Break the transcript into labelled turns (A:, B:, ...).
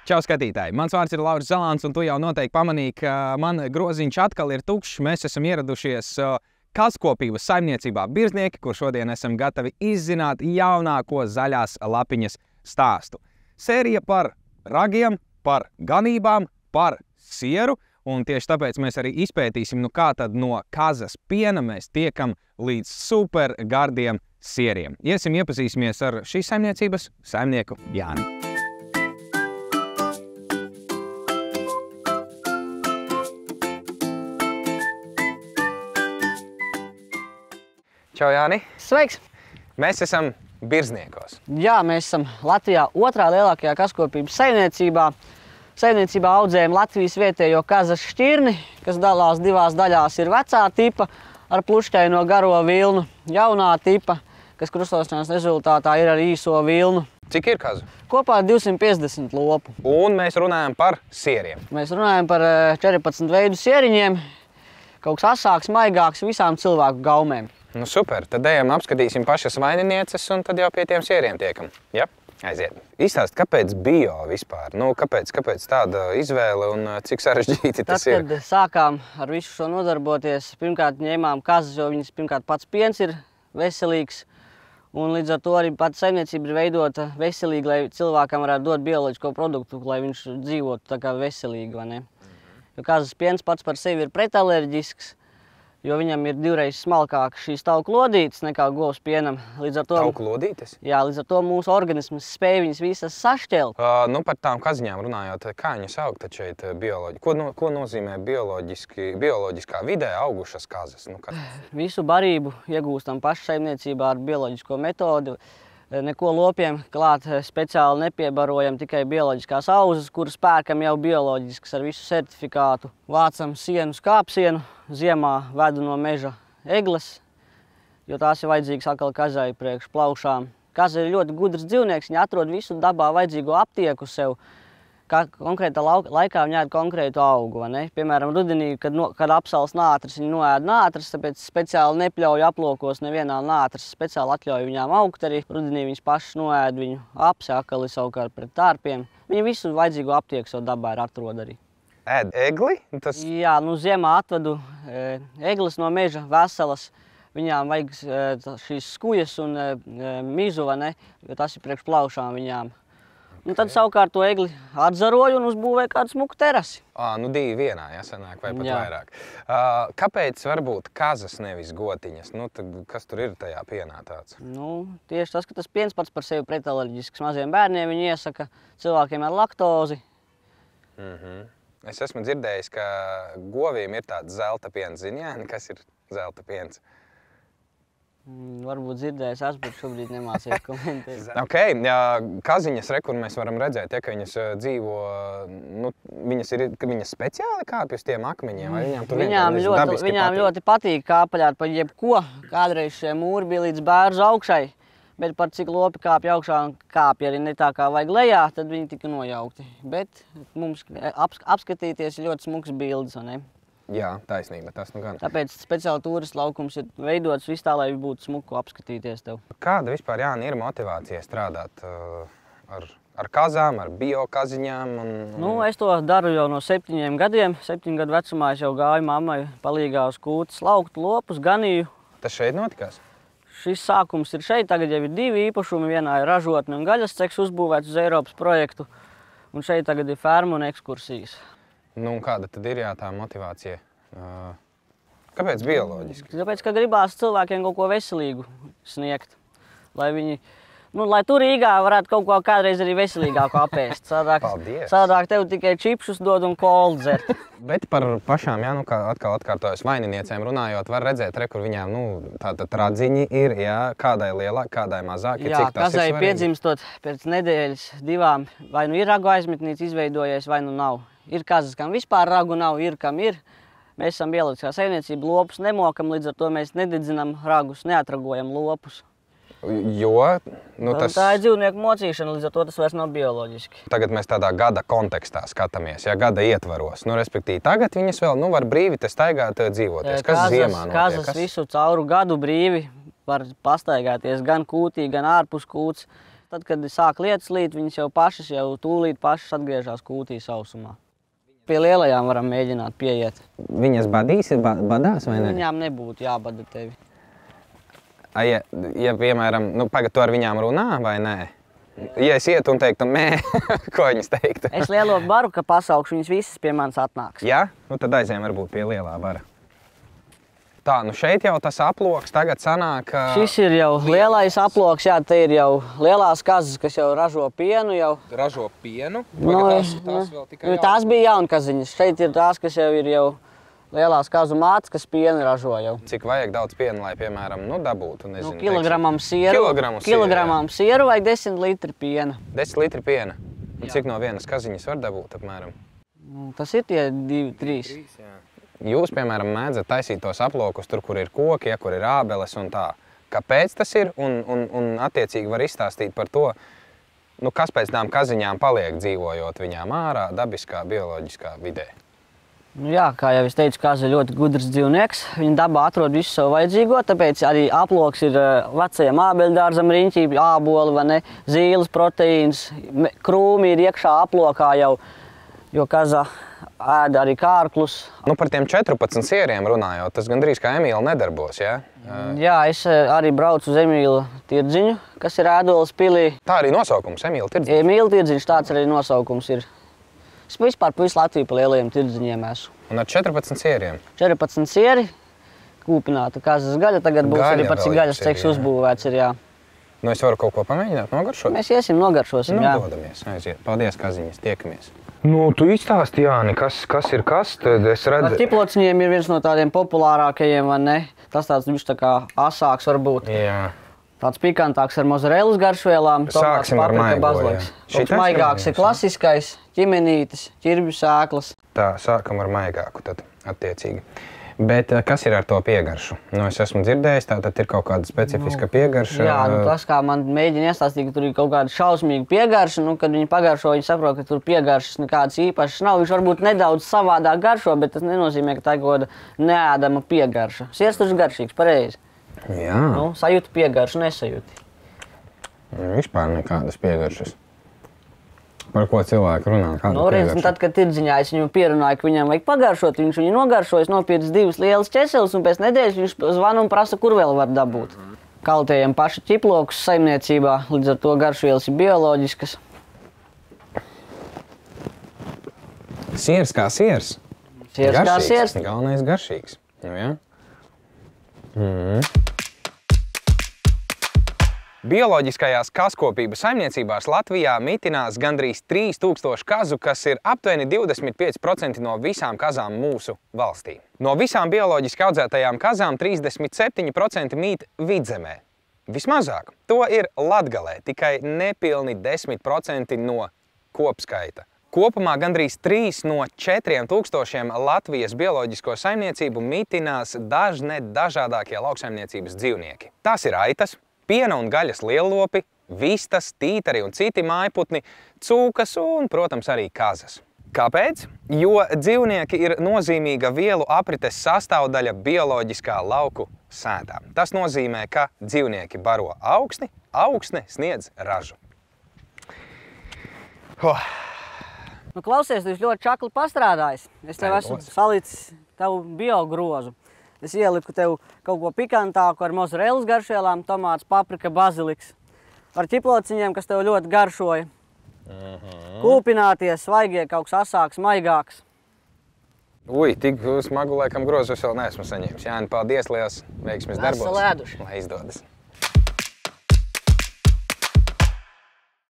A: Čau, skatītāji! Mans vārds ir Lauris Zalāns, un tu jau noteikti pamanīji, ka man groziņš atkal ir tukšs. Mēs esam ieradušies kazkopības saimniecībā Birznieki, kur šodien esam gatavi izzināt jaunāko zaļās lapiņas stāstu. Sērija par ragiem, par ganībām, par sieru, un tieši tāpēc mēs arī izpētīsim, kā tad no kazas piena mēs tiekam līdz super gardiem sieriem. Iesim iepazīsimies ar šīs saimniecības saimnieku Jāni. Čau, Jāni!
B: Sveiks!
A: Mēs esam Birzniekos.
B: Jā, mēs esam Latvijā otrā lielākajā kazkopības saimniecībā. Saimniecībā audzējam Latvijas vietējo kazas šķirni, kas dalās divās daļās. Ir vecā tipa ar plušķaino garo vilnu, jaunā tipa, kas krustošanās rezultātā ir ar īso vilnu.
A: Cik ir kazu?
B: Kopā 250 lopu.
A: Un mēs runājam par sieriem.
B: Mēs runājam par 14 veidu sieriņiem, kaut kas asāks, maigāks visām cilvēku gaumēm.
A: Nu super, tad ejam apskatīsim pašas vaininieces un tad jau pie tiem sieriem tiekam. Ja? Aiziet. Izstāst, kāpēc bio vispār? Kāpēc tāda izvēle un cik sarežģīti tas ir?
B: Tad, kad sākām ar visu šo nodarboties, pirmkārt ņēmām kazas, jo viņas pirmkārt pats piens ir veselīgs. Un līdz ar to arī pati saimniecība ir veidota veselīgi, lai cilvēkam varētu dot bioloģisko produktu, lai viņš dzīvotu tā kā veselīgi, vai ne? Jo kazas piens pats par sevi ir pretalerģisks, jo viņam ir divreiz smalkākas šīs tauku lodītes nekā govs pienam.
A: Tauku lodītes?
B: Jā, līdz ar to mūsu organisms spēj viņas visas sašķelt.
A: Par tām kaziņām runājot, kā viņas aug tad šeit bioloģi? Ko nozīmē bioloģiskā vidē augušas kazas?
B: Visu barību iegūstam pašsaimniecībā ar bioloģisko metodi. Neko lopiem klāt speciāli nepiebarojam, tikai bioloģiskās auzas, kuras pērkam jau bioloģiskas ar visu certifikātu. Vācam sienu, skāpsienu, ziemā vedu no meža egles, jo tās ir vajadzīgas atkal kazai priekš plaušām. Kaza ir ļoti gudrs dzīvnieks, viņa atrod visu dabā vajadzīgo aptieku sev. Konkrētā laikā viņa ēd konkrētu augu, vai ne? Piemēram, rudenī, kad apsals nātris, viņa noēd nātris, tāpēc speciāli nepļauj aplokos nevienā nātris, speciāli atļauj viņām augt arī. Rudenī viņas pašas noēd viņu apsi, akali savukārt pret tārpiem. Viņa visu vajadzīgo aptieku sev dabā ir atrod arī.
A: Ēd egli?
B: Jā, ziemā atvedu egles no meža veselas. Viņām vajag šīs skujas un mizu, vai ne? Jo tas ir priekš plaušām viņām. Un tad savukārt to egli atzaroju un uzbūvēju kādu smuku terasi.
A: Divi vienā, ja sanāk, vai pat vairāk. Kāpēc varbūt kazas nevis gotiņas? Kas tur ir tajā pienā tāds?
B: Tieši tas, ka tas piens pats par sevi pretalerģisks. Maziem bērniem viņi iesaka cilvēkiem ar laktozi.
A: Es esmu dzirdējis, ka govīm ir tāds zelta piens. Zini, Jāni, kas ir zelta piens?
B: Varbūt dzirdējis, bet šobrīd nemācies komentēt.
A: Kaziņas, kur mēs varam redzēt, ka viņas dzīvo, viņas speciāli kāpj uz tiem akmeņiem, vai viņām tur
B: Viņām ļoti patīk kāpaļāt pa jebko. Kādreiz šie mūri bija līdz bērzu augšai, bet par cik lopi kāpj augšā un kāpj arī ne tā kā vajag lejā, tad viņi tika nojaukti. Bet mums apskatīties ir ļoti smuks bildes, vai ne?
A: Jā, taisnība, tas nu gan.
B: Tāpēc speciāli turistu laukums ir veidots viss tā, lai būtu smuku apskatīties tev.
A: Kāda vispār, Jāni, ir motivācija strādāt ar kazām, ar biokaziņām?
B: Es to daru jau no 7 gadiem. 7 gadu vecumā es jau gāju mammai palīgā uz kūtas, lauktu lopus, ganīju.
A: Tas šeit notikās?
B: Šis sākums ir šeit, tagad jau ir 2 īpašumi. Vienā ir ražotne un gaļas ceks uzbūvēts uz Eiropas projektu. Un šeit tagad ir ferma un ekskursijas.
A: Kāda tad ir tā motivācija? Kāpēc bioloģiski?
B: Tāpēc, ka gribās cilvēkiem kaut ko veselīgu sniegt, lai viņi, lai tu Rīgā varētu kaut ko kādreiz arī veselīgāku apēst. Sādāk tev tikai čipšus dod un kolu dzert.
A: Bet par pašām, atkal atkārtojos vaininiecēm runājot, var redzēt, kur viņām, tātad radziņi ir, kādai lielāk, kādai mazāk.
B: Jā, kazai piedzimstot pēc nedēļas 2, vai ir ragu aizmetnīts izveidojies, vai nav. Ir kazas, kam vispār ragu nav, ir, kam ir. Mēs esam bioloģiskā saimniecība, lopus nemokam, līdz ar to mēs nededzinām ragus, neatragojam lopus. Tā ir dzīvnieku mocīšana, līdz ar to tas vairs nav bioloģiski.
A: Tagad mēs tādā gada kontekstā skatāmies, gada ietvaros. Respektīvi, tagad viņas vēl var brīvi te staigāt, dzīvoties. Kas ziemā notiek?
B: Kazas visu cauru gadu brīvi var pastaigāties gan kūtī, gan ārpus kūts. Tad, kad sāk lietas līt, viņas jau pašas, tūlīt pašas atgriežas kūtī sausumā. Pie lielajām varam mēģināt pieiet.
A: Viņas badās vai ne?
B: Viņām nebūtu jābada tevi.
A: Ja piemēram, pagad, tu ar viņām runā vai nē? Ja es ietu un teiktu, mē, ko viņas teiktu?
B: Es lielo baru, ka pasaukšu, viņas visas pie manis atnāks.
A: Jā? Tad aizējām varbūt pie lielā bara. Tā, šeit jau tas aploks tagad sanāk...
B: Šis ir jau lielais aploks, jā, te ir jau lielās kazas, kas jau ražo pienu jau.
A: Ražo pienu?
B: Tās bija jaunkaziņas. Šeit ir tās, kas jau ir jau lielās kazu mātes, kas pienu ražo jau.
A: Cik vajag daudz piena, lai, piemēram, dabūtu, nezinu,
B: kilogramam sieru vajag 10 litri piena.
A: 10 litri piena? Un cik no vienas kaziņas var dabūt apmēram?
B: Tas ir tie 2-3.
A: Jūs, piemēram, mēdzat taisīt tos aplokus tur, kur ir koki, kur ir ābeles un tā. Kāpēc tas ir? Un attiecīgi var izstāstīt par to, kas pēc tām kaziņām paliek dzīvojot viņām ārā, dabiskā, bioloģiskā vidē.
B: Jā, kā jau es teicu, kaza ir ļoti gudrs dzīvnieks. Viņa dabā atrod visu savu vajadzīgo, tāpēc arī aploks ir vecajam ābeļdārzam riņķī, āboli, vai ne, zīles, proteīns, krūmi ir iekšā aplokā jau, jo kaza ēda arī kārklus.
A: Par tiem 14 sieriem runājot, tas gandrīz kā Emīla nedarbos, jā?
B: Jā, es arī braucu uz Emīla tirdziņu, kas ir Ēdoles pilī.
A: Tā arī nosaukums, Emīla tirdziņš?
B: Emīla tirdziņš, tāds arī nosaukums ir. Es vispār pa visu Latviju pa lielajiem tirdziņiem esmu.
A: Un ar 14 sieriem?
B: 14 sieri, kūpināta kazas gaļa, tagad būs arī par cik gaļas ceks uzbūvēts ir, jā.
A: Es varu kaut ko pamēģināt, nogaršot?
B: Mēs iesim, nogaršosim, jā.
A: Dodamies, aiziet. Paldies, kaziņas, tiekamies. Tu izstāsti, Jāni, kas ir kas, tad es redzu...
B: Ķiplociņiem ir viens no tādiem populārākajiem, vai ne? Tas tāds viņš tā kā asāks varbūt.
A: Jā.
B: Tāds pikantāks ar mozarelas garšvielām, tomāts, paprika, baziliks. Tāds maigāks ir klasiskais, ķimenītis, ķirbju sēklas.
A: Tā, sākam ar maigāku tad attiecīgi. Bet kas ir ar to piegaršu? Es esmu dzirdējis, tātad ir kaut kāda specifiska piegarša.
B: Jā, tas kā man mēģina iestāstīt, ka tur ir kaut kāda šausmīga piegarša, kad viņi pagaršo, viņi saprot, ka tur piegaršas nekādas īpašas nav. Viņš varbūt nedaudz savādāk garšo, bet tas nenozīmē, ka tā ir kaut kāda neēdama piegarša. Siers taču garšīgs, pareizi.
A: Jā.
B: Sajūti piegaršu, nesajūti.
A: Vispār nekādas piegaršas. Par ko cilvēki runā?
B: Tad, kad tirdziņā es viņu pierunāju, ka viņam vajag pagaršot, viņš viņu nogaršojas, nopircis 2 lielas ķeseles, un pēc nedēļas viņš zvana un prasa, kur vēl var dabūt. Kaltējam paši ķiplokus saimniecībā, līdz ar to garšvielas ir bioloģiskas.
A: Siers kā siers?
B: Siers kā siers.
A: Galvenais garšīgs. Jā. Bioloģiskajās kazkopības saimniecībās Latvijā mitinās gandrīz 3000 kazu, kas ir aptuveni 25% no visām kazām mūsu valstī. No visām bioloģiski audzētajām kazām 37% mīt Vidzemē. Vismazāk to ir Latgalē, tikai nepilni 10% no kopskaita. Kopumā gandrīz 3 no 4000 Latvijas bioloģisko saimniecību mitinās dažne dažādākie lauksaimniecības dzīvnieki. Tās ir aitas, piena un gaļas liellopi, vistas, tītari un citi mājputni, cūkas un, protams, arī kazas. Kāpēc? Jo dzīvnieki ir nozīmīga vielu aprites sastāvdaļa bioloģiskā lauku sētā. Tas nozīmē, ka dzīvnieki baro augsni, augsne sniedz ražu.
B: Klausies, tu ļoti čakli pastrādājis. Es tev esmu salicis tavu biogrozu. Es ieliku tev kaut ko pikantāku ar mozarelas garšvielām, tomāts, paprika, baziliks. Ar ķiplociņiem, kas tev ļoti garšoja. Kūpināties, svaigie, kaut kas asāks, maigāks.
A: Tik smagu laikam grozu es vēl neesmu saņēmis. Jāni, paldies, liels veiksmes darbos.
B: Esmu lēduši.
A: Lai izdodas.